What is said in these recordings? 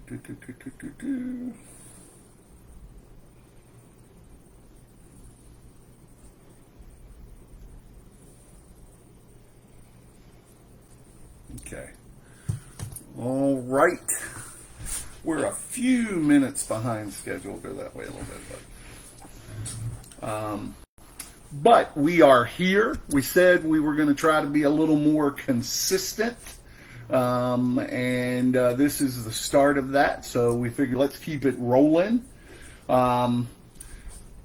Okay. All right. We're a few minutes behind schedule. Go that way a little bit. But we are here. We said we were going to try to be a little more consistent. And this is the start of that. So we figured let's keep it rolling.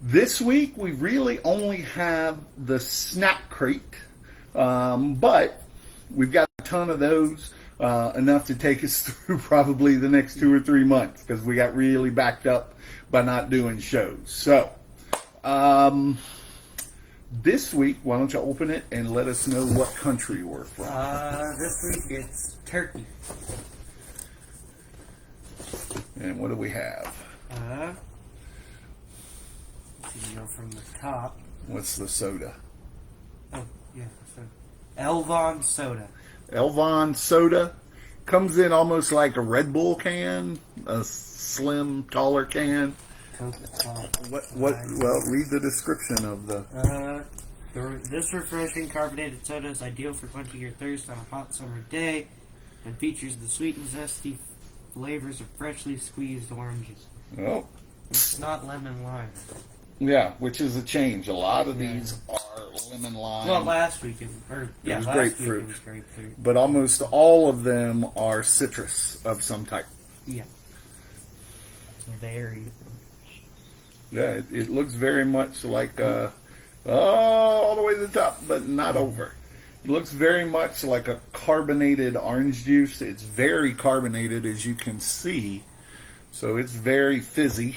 This week we really only have the snack crate. But we've got a ton of those. Enough to take us through probably the next 2 or 3 months because we got really backed up by not doing shows. So, this week, why don't you open it and let us know what country you were from? This week it's Turkey. And what do we have? You know from the top. What's the soda? Oh, yeah. Elvon soda. Elvon soda. Comes in almost like a Red Bull can, a slim, taller can. Well, read the description of the... This refreshing carbonated soda is ideal for quenching your thirst on a hot summer day and features the sweet and zesty flavors of freshly squeezed oranges. Oh. It's not lemon lime. Yeah, which is a change. A lot of these are lemon lime. Well, last week it was grapefruit. But almost all of them are citrus of some type. Yeah. Very. Yeah, it looks very much like all the way to the top, but not over. It looks very much like a carbonated orange juice. It's very carbonated, as you can see. So it's very fizzy.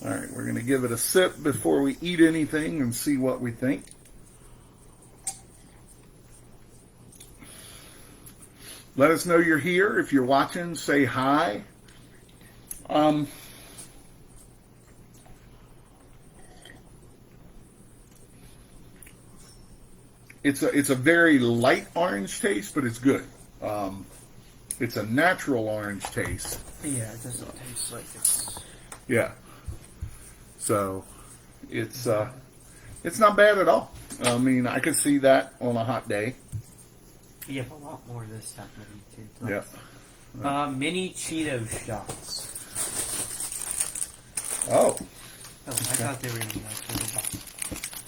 All right, we're going to give it a sip before we eat anything and see what we think. Let us know you're here. If you're watching, say hi. It's a very light orange taste, but it's good. It's a natural orange taste. Yeah, it doesn't taste like it's... Yeah. So, it's not bad at all. I mean, I could see that on a hot day. You have a lot more of this stuff too. Yeah. Mini Cheeto shots. Oh. I thought they were going to be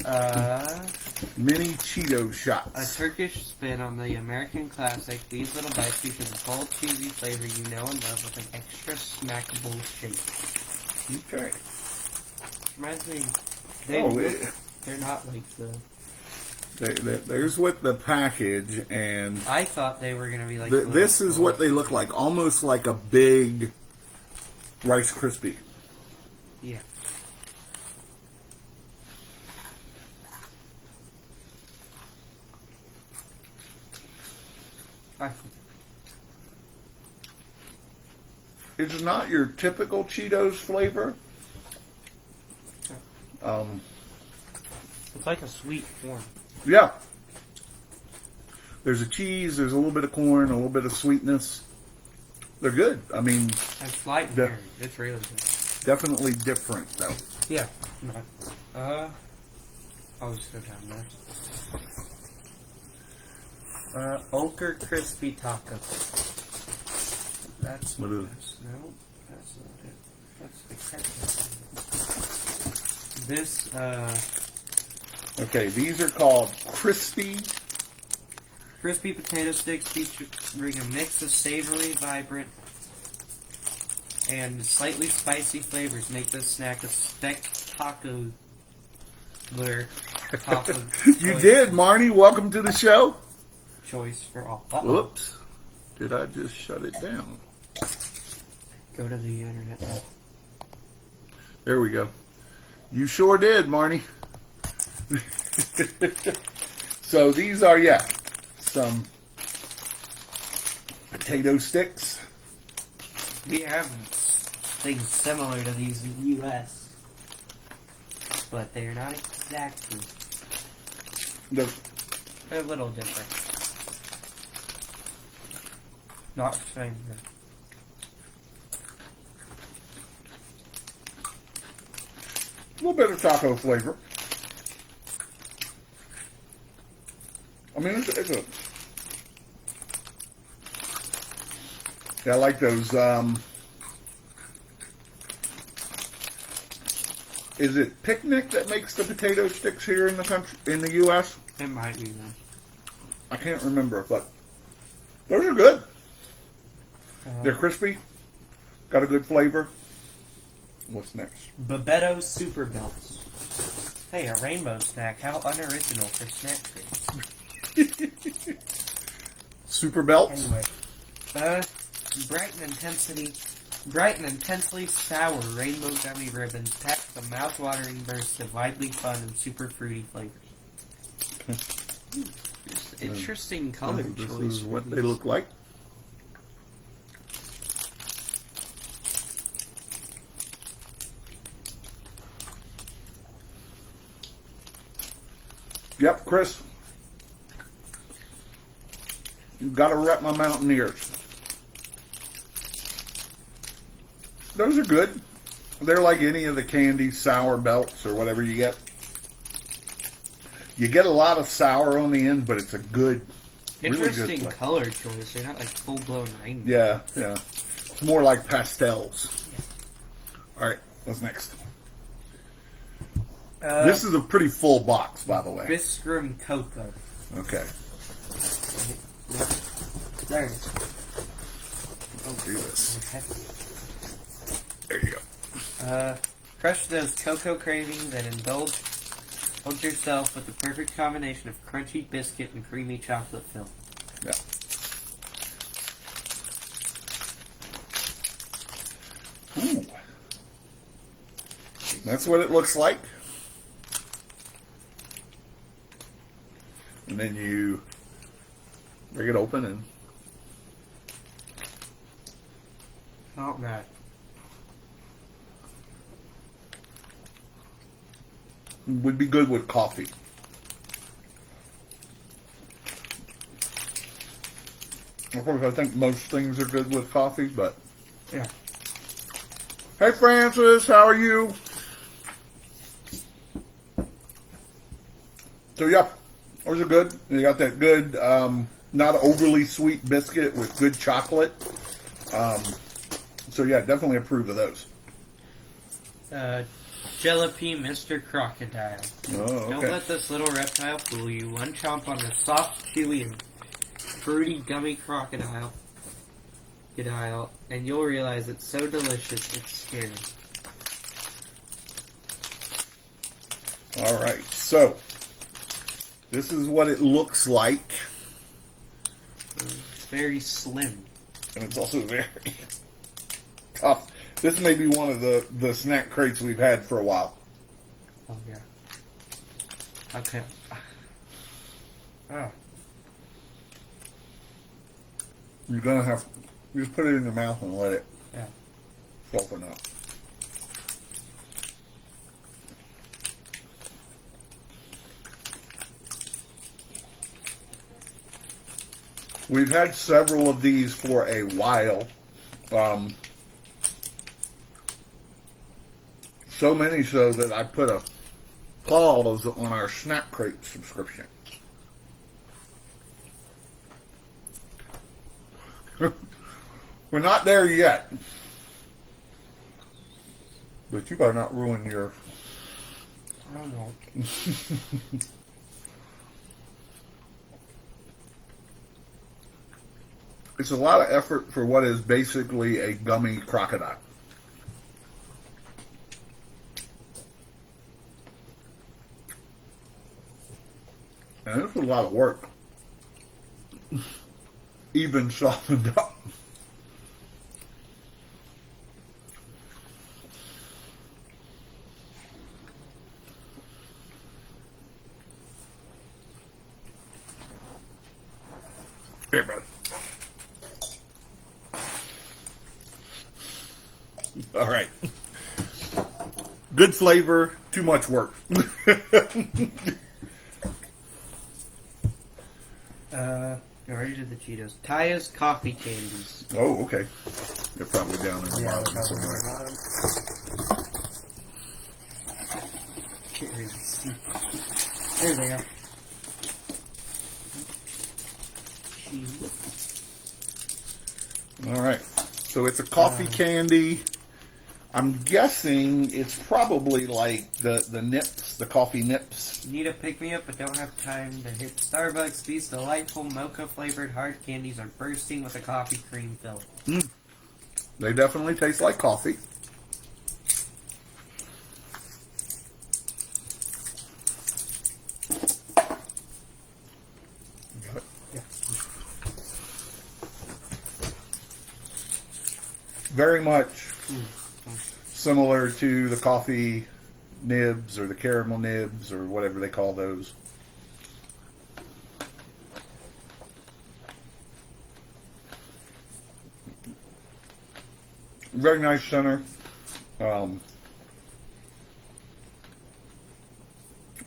like Mini Cheeto shots. A Turkish spin on the American classic. These little bites feature the bold, cheesy flavor you know and love with an extra snackable shape. Okay. Reminds me, they're not like there's what the package, and I thought they were going to be like this is what they look like, almost like a big Rice Krispie. Yeah. It's not your typical Cheetos flavor. It's like a sweet corn. Yeah. There's a cheese, there's a little bit of corn, a little bit of sweetness. They're good. I mean... It's light and berry. It's really good. Definitely different, though. Yeah. I'll just go down there. Ochre Crispy Taco. That's what it is. No, that's not it. That's the This, Okay, these are called crispy potato sticks featuring a mix of savory, vibrant, and slightly spicy flavors make this snack a spectacular top of You did, Marnie. Welcome to the show. Choice for all. Whoops. Did I just shut it down? Go to the internet. There we go. You sure did, Marnie. So these are, some potato sticks. We have things similar to these in the U.S. but they are not exactly. The, They're a little different. Not the same. a little bit of taco flavor. I mean, it's a. Yeah, I like those. Is it Picnic that makes the potato sticks here in the country, in the U.S.? It might be them. I can't remember, but those are good. They're crispy, got a good flavor. What's next? Babetto Super Belts. Hey, a rainbow snack. How unoriginal for snack treats. Super Belts? Anyway, bright and intensely sour rainbow gummy ribbons packed with a mouth-watering burst of widely fun and super fruity flavors. Interesting color This choice. is what they look like. Yep, Chris. You've got to rep my Mountaineers. Those are good. They're like any of the candy sour belts or whatever you get. You get a lot of sour on the end, but it's a good, Interesting really good color choice. They're not like full-blown rainbow. Yeah, yeah. It's more like pastels. All right, what's next? This is a pretty full box, by the way. Biscurum Cocoa. Okay. There it is. I'll do this. Okay. There you go. Crush those cocoa cravings and indulge yourself with the perfect combination of crunchy biscuit and creamy chocolate filling. Yeah. Ooh. That's what it looks like. And then you break it open and Not bad. would be good with coffee. Of course, I think most things are good with coffee, but Yeah. hey, Francis, how are you? So, yeah, those are good. You got that good, not overly sweet biscuit with good chocolate. So, yeah, definitely approve of those. Jalapeno Mr. Crocodile. Oh, okay. Don't let this little reptile fool you. One chomp on the soft, chewy, and fruity gummy crocodile, and you'll realize it's so delicious it's scary. All right, so this is what it looks like, It's very slim. and it's also very tough. This may be one of the snack crates we've had for a while. Oh yeah. Okay. Oh. You're gonna have you just put it in your mouth and let it Yeah. soften up. We've had several of these for a while. So many so that I put a clause on our snack crate subscription. We're not there yet. But you better not ruin your... I don't know. It's a lot of effort for what is basically a gummy crocodile. And it's a lot of work. Even softened up. Here, brother. All right. Good flavor, too much work. You already did the Cheetos. Taya's coffee candies. Oh, okay. They're probably down in the Yeah, bottom probably somewhere. Can't really see. There they are. All right. So it's a coffee candy. I'm guessing it's probably like the nips, the coffee nips. Need a pick-me-up but don't have time to hit Starbucks? These delightful mocha-flavored hard candies are bursting with a coffee cream fill. They definitely taste like coffee. Got it? Yeah. Very much similar to the coffee nibs or the caramel nibs or whatever they call those. Very nice center.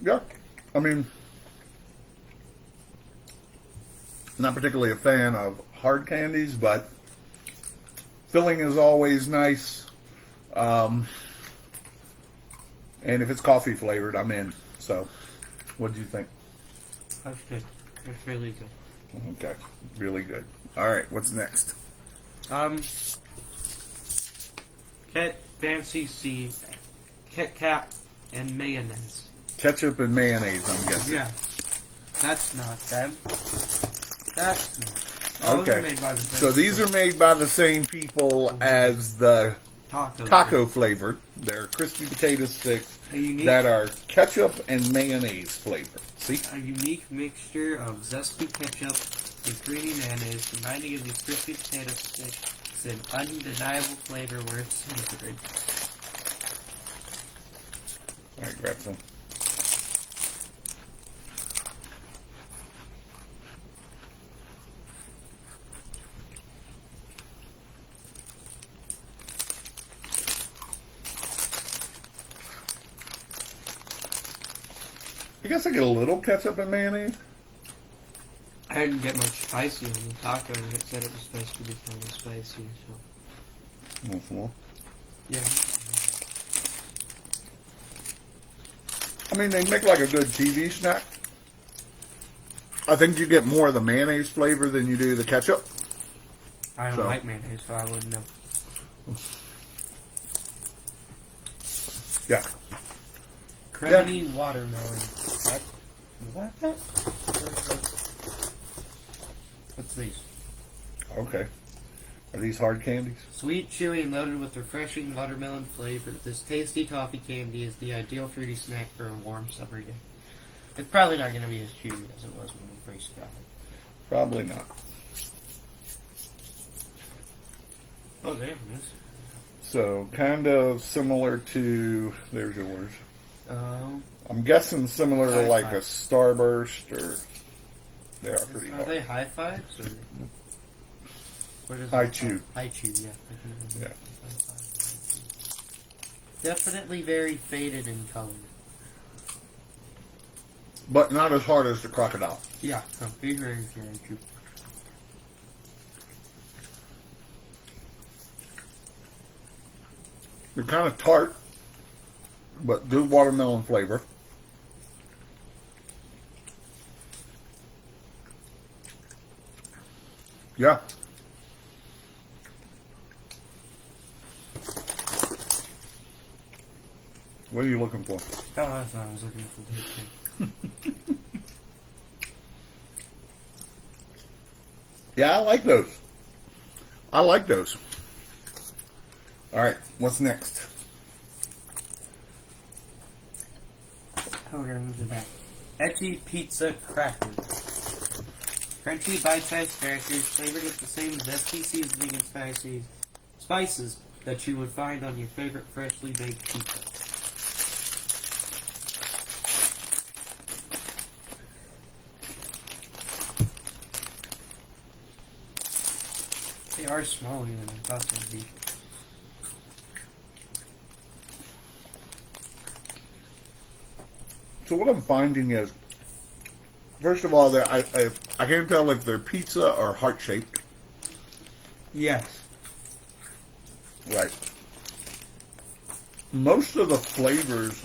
Yeah, I mean, not particularly a fan of hard candies, but filling is always nice. And if it's coffee flavored, I'm in. So, what do you think? That's good. That's really good. Okay, really good. All right, what's next? Ket Fancy Sea, Kit Kat, and mayonnaise. Ketchup and mayonnaise, I'm guessing. Yeah. That's not them. That's not. Those are Okay. made by the So these are made by the same people as the taco flavored. They're crispy potato sticks A unique, that are ketchup and mayonnaise flavored. See? a unique mixture of zesty ketchup and creamy mayonnaise combined to give these crispy potato sticks an undeniable flavor worth savoring. All right, grab some. I guess I get a little ketchup and mayonnaise. I didn't get much spicy on the taco, and it said it was supposed to be kind of spicy, so. Once more. Yeah. I mean, they make like a good TV snack. I think you get more of the mayonnaise flavor than you do the ketchup. I don't So. like mayonnaise, so I wouldn't know. Yeah. Creamy watermelon. What? What's these? Okay. Are these hard candies? Sweet, chewy, and loaded with refreshing watermelon flavor, this tasty coffee candy is the ideal fruity snack for a warm summer day. It's probably not going to be as chewy as it was when we first got it. Probably not. Oh, there it is. So, kind of similar to, there's yours. Oh. I'm guessing similar to High like five. a Starburst or, they are pretty Are hard. they high fives? Or what is High it? chew. High chew, yeah. Yeah. Definitely very faded in color. But not as hard as the crocodile. Yeah, no, very, very true. They're kind of tart, but good watermelon flavor. Yeah. What are you looking for? Oh, that's what I was looking for. Yeah, I like those. I like those. All right, what's next? Oh, we're gonna move to that. Etchy pizza crackers. Crunchy bite-sized crackers flavored with the same zesty seasoning and spices that you would find on your favorite freshly baked pizza. They are smaller than I thought they'd be. So what I'm finding is, first of all, I can't tell if they're pizza or heart shaped. Yes. Right. Most of the flavors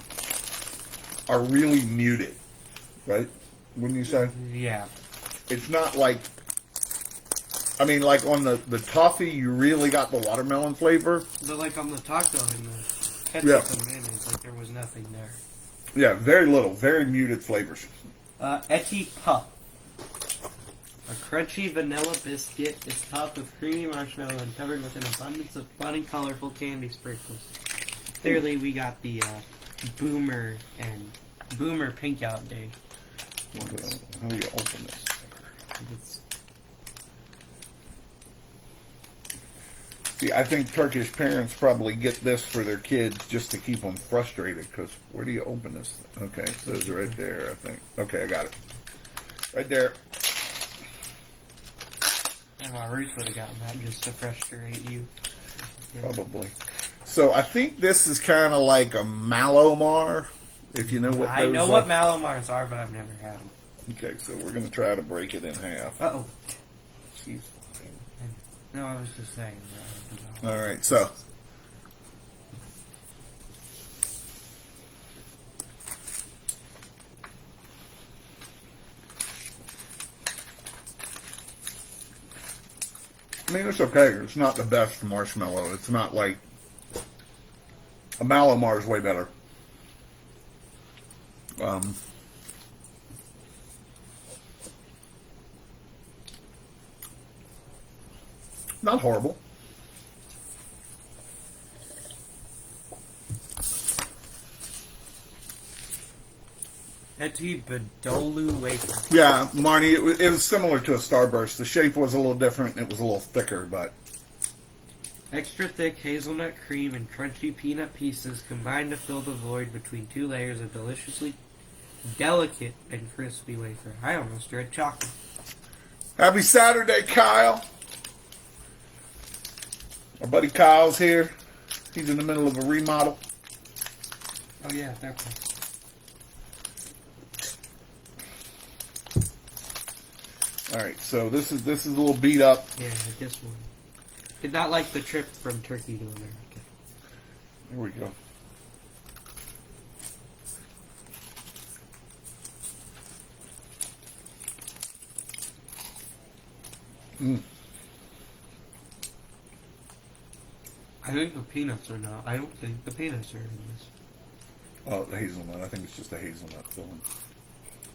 are really muted, right? Wouldn't you say? Yeah. It's not like, I mean, like on the toffee, you really got the watermelon flavor. But like on the taco and the ketchup Yeah. and mayonnaise, like there was nothing there. Yeah, very little, very muted flavors. Etty Puff. A crunchy vanilla biscuit is topped with creamy marshmallow and covered with an abundance of fun and colorful candy sprinkles. Clearly, we got the Boomer Pink Out Day. How do you open this? It's, See, I think Turkish parents probably get this for their kids just to keep them frustrated, because where do you open this? Okay, it says right there, I think. Okay, I got it. Right there. and Ruth would have gotten that just to frustrate you. Probably. So I think this is kind of like a Malomar, if you know what I those know are. what Malomars are, but I've never had them. Okay, so we're going to try to break it in half. Uh-oh. She's fine. No, I was just saying. All right, so. I mean, it's okay. It's not the best marshmallow. It's not like a Malomar is way better. Not horrible. Etty Bedolu wafer. Yeah, Marnie, it was similar to a Starburst. The shape was a little different. It was a little thicker, but Extra thick hazelnut cream and crunchy peanut pieces combine to fill the void between two layers of deliciously delicate and crispy wafer. I almost read chocolate. happy Saturday, Kyle. Our buddy Kyle's here. He's in the middle of a remodel. Oh yeah, definitely. All right, so this is a little beat up. Yeah, this one. Did not like the trip from Turkey to America. Here we go. I think the peanuts are not. I don't think the peanuts are in this. Oh, the hazelnut. I think it's just a hazelnut filling.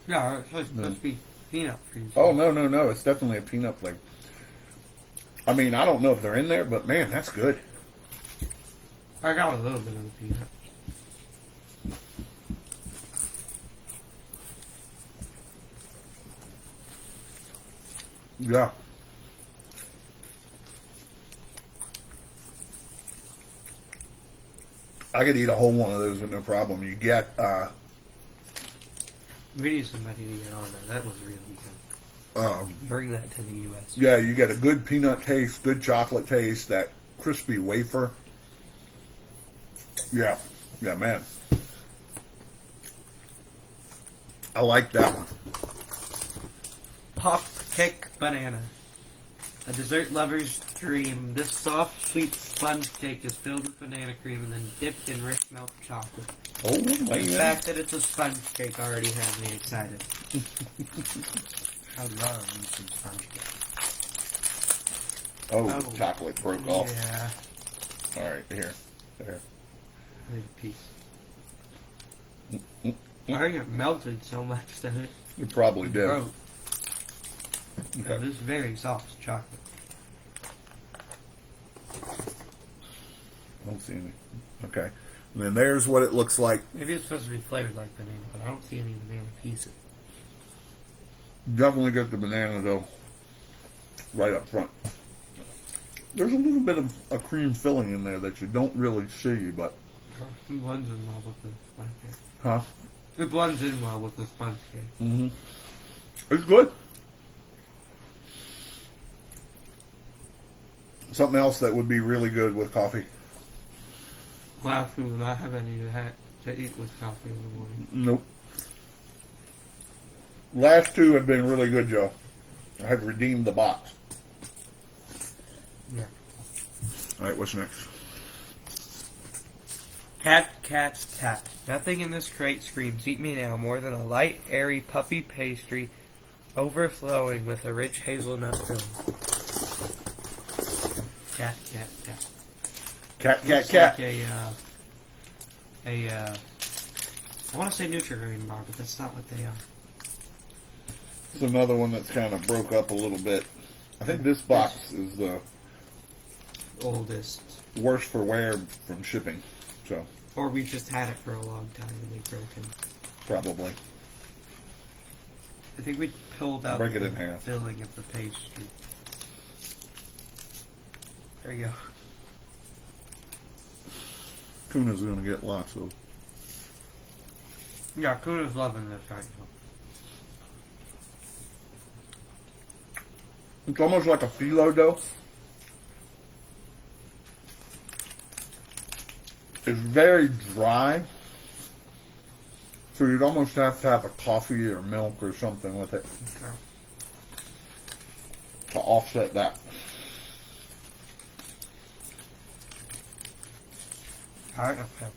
Yeah, it's supposed to be peanut free. Oh, no. It's definitely a peanut flavor. I mean, I don't know if they're in there, but man, that's good. I got a little bit of the peanut. Yeah. I could eat a whole one of those with no problem. You get, We need somebody to get on that. That was really good. Bring that to the U.S. yeah, you get a good peanut taste, good chocolate taste, that crispy wafer. Yeah, man. I like that one. Pop Cake Banana. A dessert lover's dream. This soft, sweet sponge cake is filled with banana cream and then dipped in rich milk chocolate. Oh, man. The fact that it's a sponge cake already has me excited. I love me some sponge cake. Oh, chocolate broke off. Yeah. All right, here. There. I need a piece. I think it melted so much that it You probably did. broke. Okay. It is very soft chocolate. I don't see any. Okay. And then there's what it looks like. Maybe it's supposed to be flavored like banana, but I don't see any banana pieces. Definitely get the banana, though, right up front. There's a little bit of a cream filling in there that you don't really see, but... It blends in well with the sponge cake. Huh? It blends in well with the sponge cake. Mm-hmm. It's good. Something else that would be really good with coffee. Last food, I have any to eat with coffee in the morning. Nope. Last two have been really good, Joe. I have redeemed the box. Yeah. All right, what's next? Cat, cat, cat. Nothing in this crate screams "eat me now" more than a light, airy, puffy pastry overflowing with a rich hazelnut filling. Cat, cat, cat. Cat, cat, Looks cat. Like I want to say Nutri-Grain bar, but that's not what they are. It's another one that's kind of broke up a little bit. I think this box is the Oldest. worst for wear from shipping. So, Or we just had it for a long time and they broken. probably. I think we pulled out Break it the in half. filling of the pastry. There you go. Kuna's going to get lots of. Yeah, Kuna's loving this right now. It's almost like a phyllo dough. It's very dry. So you'd almost have to have a coffee or milk or something with it Okay. to offset that. Alright, okay.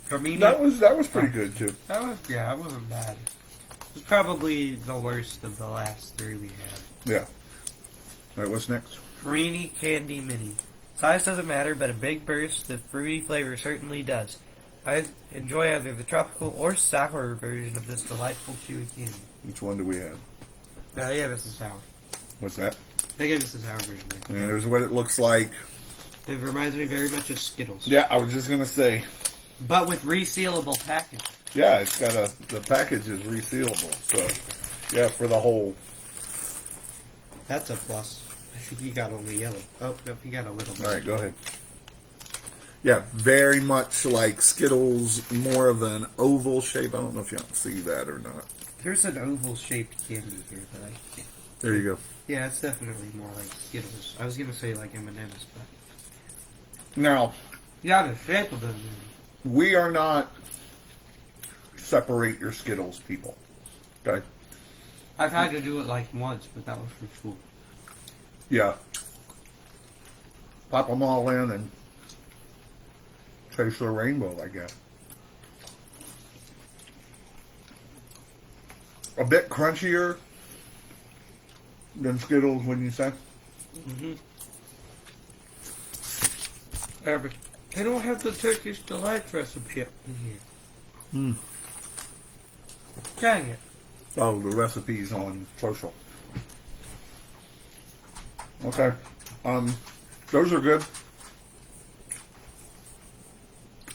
For me, That was pretty good too. that wasn't bad. It was probably the worst of the last three we had. Yeah. All right, what's next? Creamy Candy Mini. Size doesn't matter, but a big burst of fruity flavor certainly does. I enjoy either the tropical or sour version of this delightful chewy candy. Which one do we have? They gave us the sour. What's that? They gave us the sour version. And there's what it looks like. It reminds me very much of Skittles. Yeah, I was just gonna say. But with resealable package. Yeah, it's got the package is resealable. So, yeah, for the whole. That's a plus. I think you got only yellow. Oh, no, you got a little bit. All right, go ahead. Yeah, very much like Skittles, more of an oval shape. I don't know if you can see that or not. There's an oval-shaped candy here that I can't. There you go. Yeah, it's definitely more like Skittles. I was going to say like M&M's, but... Now, Yeah, the shape of them. we are not separate your Skittles people. Okay? I've had to do it like once, but that was for school. Yeah. Pop them all in and taste the rainbow, I guess. A bit crunchier than Skittles, wouldn't you say? Mm-hmm. Yeah, but they don't have the Turkish Delight recipe in here. Hmm. Dang it. Oh, the recipe's on social. Okay. Those are good.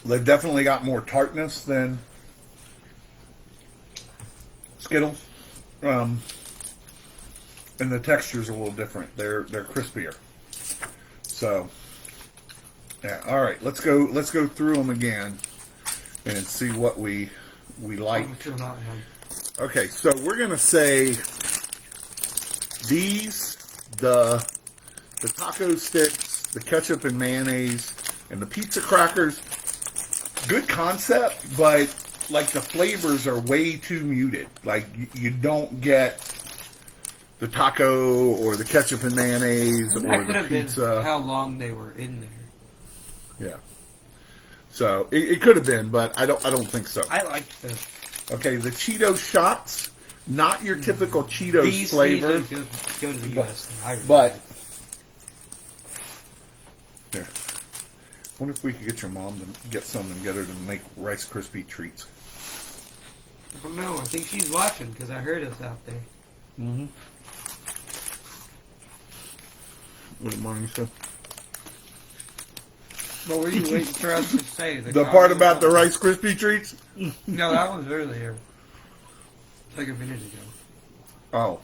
They've definitely got more tartness than Skittles. And the texture's a little different. They're crispier. So, yeah. All right. Let's go through them again and see what we like. I'm still not him. Okay, so we're gonna say these, the taco sticks, the ketchup and mayonnaise, and the pizza crackers. Good concept, but like the flavors are way too muted. Like you don't get the taco or the ketchup and mayonnaise That or could the have been pizza. how long they were in there. Yeah. So it could have been, but I don't think so. I like the Okay, the Cheeto shots, not your typical Cheetos these flavor. go to the U.S. I really But like. here, wonder if we could get your mom to get some and get her to make Rice Krispie treats. I don't know. I think she's watching because I heard us out there. Mm-hmm. What did Mommy say? What were you waiting for us to say? The part about the Rice Krispie treats? No, that was earlier. Like a minute ago. Oh.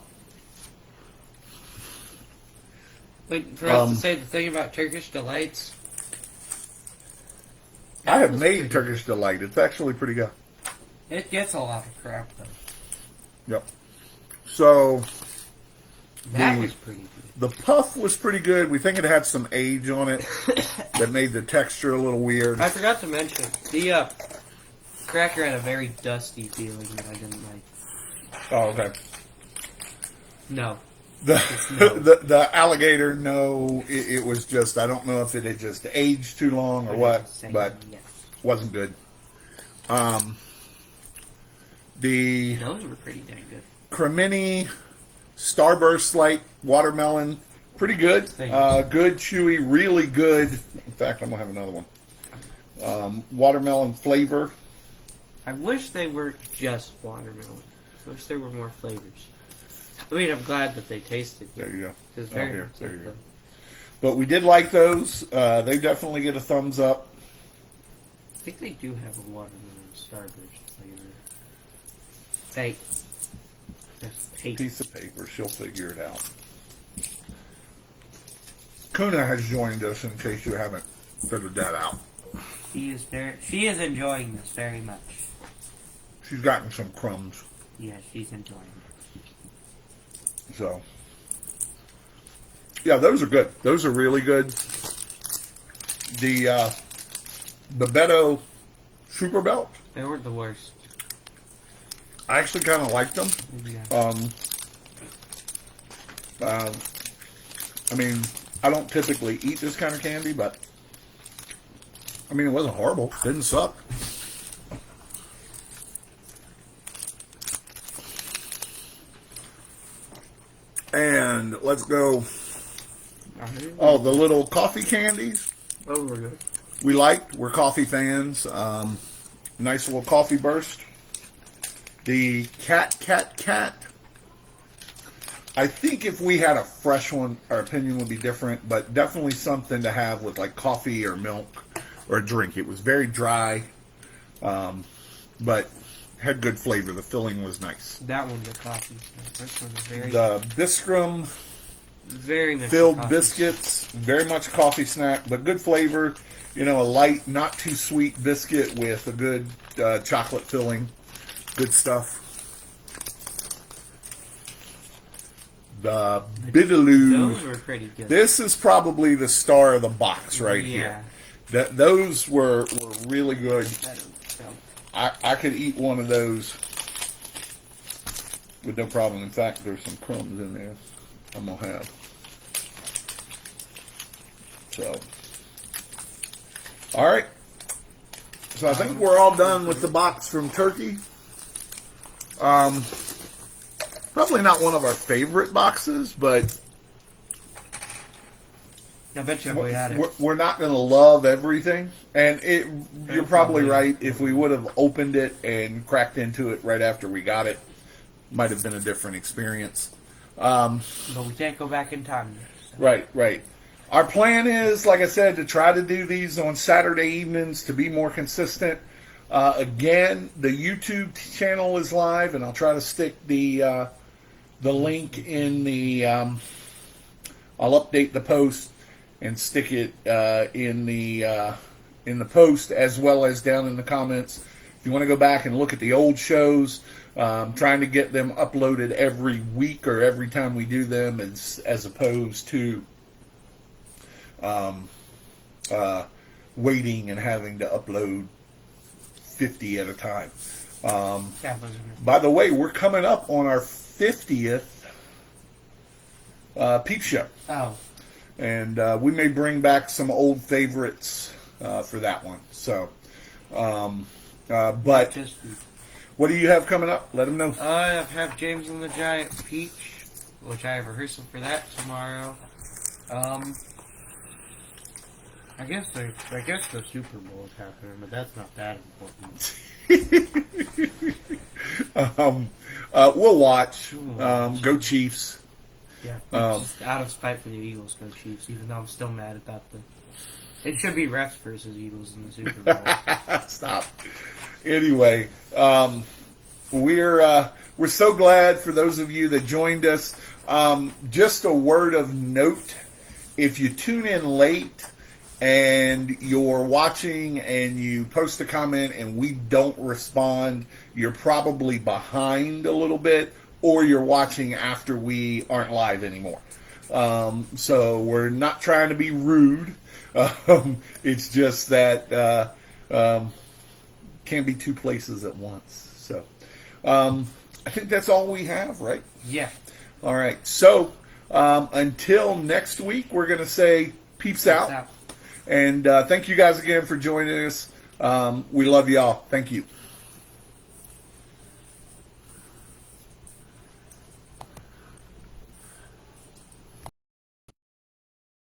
Waiting for us to say the thing about Turkish Delights. I have was made pretty Turkish Delight. It's actually pretty good. It gets a lot of crap though. Yep. So That The- was pretty good. the puff was pretty good. We think it had some age on it that made the texture a little weird. I forgot to mention cracker had a very dusty feeling that I didn't like. Oh, okay. No. The No. the alligator, no, it was just, I don't know if it had just aged too long or what, but Yes. wasn't good. The Those were pretty dang good. Cremini Starburst Light Watermelon, pretty good. Thank you. Good, chewy, really good. In fact, I'm going to have another one. Watermelon flavor. I wish they were just watermelon. I wish there were more flavors. I mean, I'm glad that they tasted good. There you go. It's Oh, very here, much there like you go. the- But we did like those. They definitely get a thumbs up. I think they do have a watermelon starburst flavor. Fake. That's fake. Piece of paper. She'll figure it out. Kuna has joined us in case you haven't figured that out. She is enjoying this very much. She's gotten some crumbs. Yeah, she's enjoying it. So, yeah, those are good. Those are really good. The Beto Super Belt, They were the worst. I actually kind of liked them. Yeah. I mean, I don't typically eat this kind of candy, but I mean, it wasn't horrible. Didn't suck. And let's go. Oh, the little coffee candies Those were good. we liked. We're coffee fans. Nice little coffee burst. The cat. I think if we had a fresh one, our opinion would be different, but definitely something to have with like coffee or milk or a drink. It was very dry, but had good flavor. The filling was nice. That one's a coffee. This one's very, The Biscrum very much filled coffee. biscuits, very much a coffee snack, but good flavor. You know, a light, not too sweet biscuit with a good chocolate filling. Good stuff. The Bitaloo. Those were pretty good. This is probably the star of the box right Yeah. here. Those were really good. That don't sound- I could eat one of those with no problem. In fact, there's some crumbs in there I'm going to have. So, all right. So I think we're all done with the box from Turkey. Probably not one of our favorite boxes, but I bet you we had it. we're not going to love everything. And you're probably right. If we would have opened it and cracked into it right after we got it, might have been a different experience. But we can't go back in time yet. So. Right. Our plan is, like I said, to try to do these on Saturday evenings to be more consistent. Again, the YouTube channel is live, and I'll try to stick the link in the. I'll update the post and stick it in the post as well as down in the comments. If you want to go back and look at the old shows, trying to get them uploaded every week or every time we do them, as opposed to waiting and having to upload 50 at a time. By the way, we're coming up on our 50th Peep Show. Oh. And we may bring back some old favorites for that one. So, but Just, what do you have coming up? Let them know. I have James and the Giant Peach, which I have rehearsal for that tomorrow. I guess the Super Bowl is happening, but that's not that important. We'll watch. Go Chiefs. Yeah, just out of spite for the Eagles, go Chiefs. Even though I'm still mad about it should be refs versus Eagles in the Super Bowl. Stop. Anyway, we're so glad for those of you that joined us. Just a word of note: if you tune in late and you're watching and you post a comment and we don't respond, you're probably behind a little bit, or you're watching after we aren't live anymore. So we're not trying to be rude. It's just that can't be two places at once. So I think that's all we have, right? Yeah. All right. So until next week, we're going to say peeps out. And thank you guys again for joining us. We love y'all. Thank you.